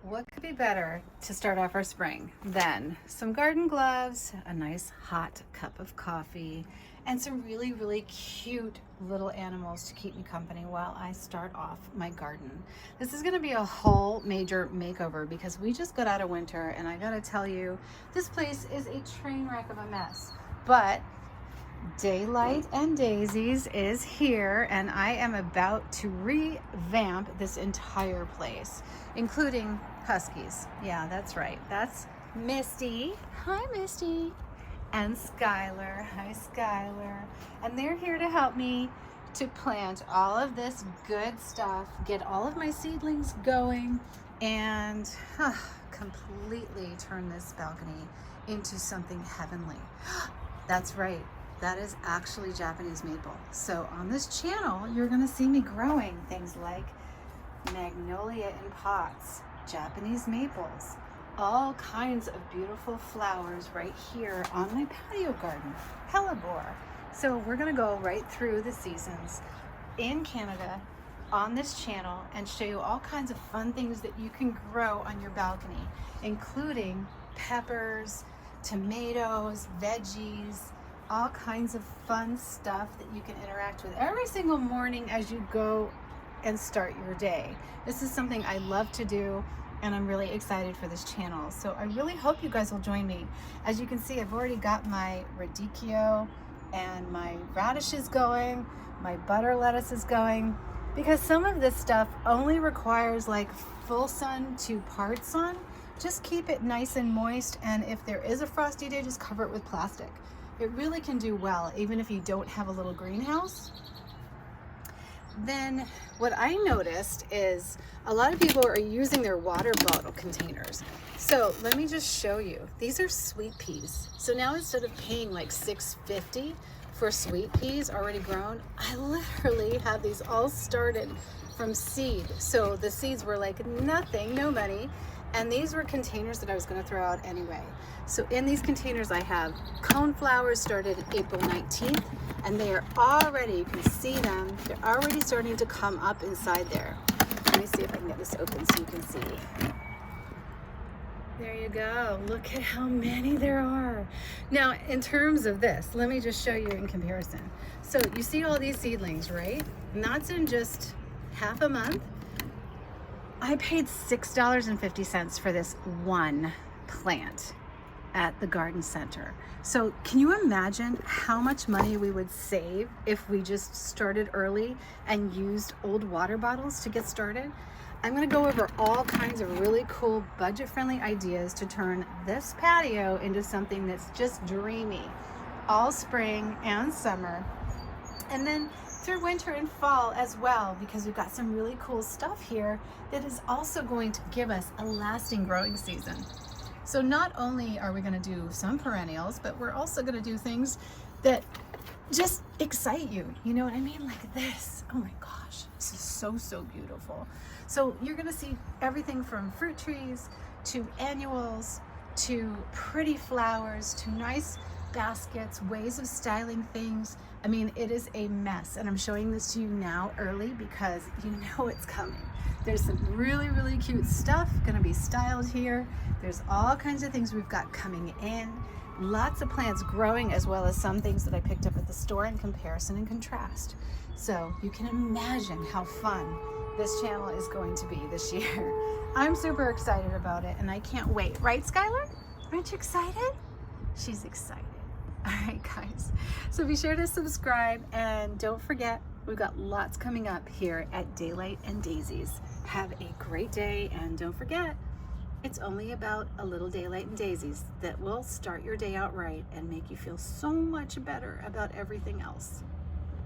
What could be better to start off our spring than some garden gloves, a nice hot cup of coffee, and some really cute little animals to keep me company while I start off my garden. This is going to be a whole major makeover because we just got out of winter, and I gotta tell you, this place is a train wreck of a mess. But Daylight and Daisies is here, and I am about to revamp this entire place, including Huskies. Yeah, that's right. That's Misty. Hi, Misty. And Skylar. Hi, Skylar. And they're here to help me to plant all of this good stuff, get all of my seedlings going, and completely turn this balcony into something heavenly. That's right. That is actually Japanese maple. So on this channel, you're going to see me growing things like magnolia in pots, Japanese maples, all kinds of beautiful flowers right here on my patio garden, hellebore. So we're going to go right through the seasons in Canada on this channel and show you all kinds of fun things that you can grow on your balcony, including peppers, tomatoes, veggies, all kinds of fun stuff that you can interact with every single morning as you go and start your day. This is something I love to do, and I'm really excited for this channel. So I really hope you guys will join me. As you can see, I've already got my radicchio and my radishes going, my butter lettuce is going, because some of this stuff only requires like full sun to part sun. Just keep it nice and moist, and if there is a frosty day, just cover it with plastic. It really can do well, even if you don't have a little greenhouse. Then what I noticed is a lot of people are using their water bottle containers. So let me just show you. These are sweet peas. So now instead of paying like $6.50 for sweet peas already grown, I literally have these all started from seed. So the seeds were like nothing, no money. And these were containers that I was going to throw out anyway. So in these containers I have coneflowers started April 19th, and they are already, you can see them, they're already starting to come up inside there. Let me see if I can get this open so you can see. There you go. Look at how many there are. Now, in terms of this, let me just show you in comparison. So you see all these seedlings, right? And that's in just half a month. I paid $6.50 for this one plant at the garden center. So can you imagine how much money we would save if we just started early and used old water bottles to get started? I'm going to go over all kinds of really cool budget-friendly ideas to turn this patio into something that's just dreamy all spring and summer, and then through winter and fall as well, because we've got some really cool stuff here that is also going to give us a lasting growing season. So not only are we going to do some perennials, but we're also going to do things that just excite you. You know what I mean? Like this. Oh my gosh, this is so beautiful. So you're going to see everything from fruit trees to annuals to pretty flowers to nice baskets, ways of styling things. I mean, it is a mess, and I'm showing this to you now early because you know it's coming. There's some really cute stuff going to be styled here. There's all kinds of things we've got coming in. Lots of plants growing, as well as some things that I picked up at the store in comparison and contrast. So you can imagine how fun this channel is going to be this year. I'm super excited about it, and I can't wait. Right, Skylar? Aren't you excited? She's excited. All right, guys. So be sure to subscribe, and don't forget, we've got lots coming up here at Daylight and Daisies. Have a great day, and don't forget, it's only about a little Daylight and Daisies that will start your day out right and make you feel so much better about everything else.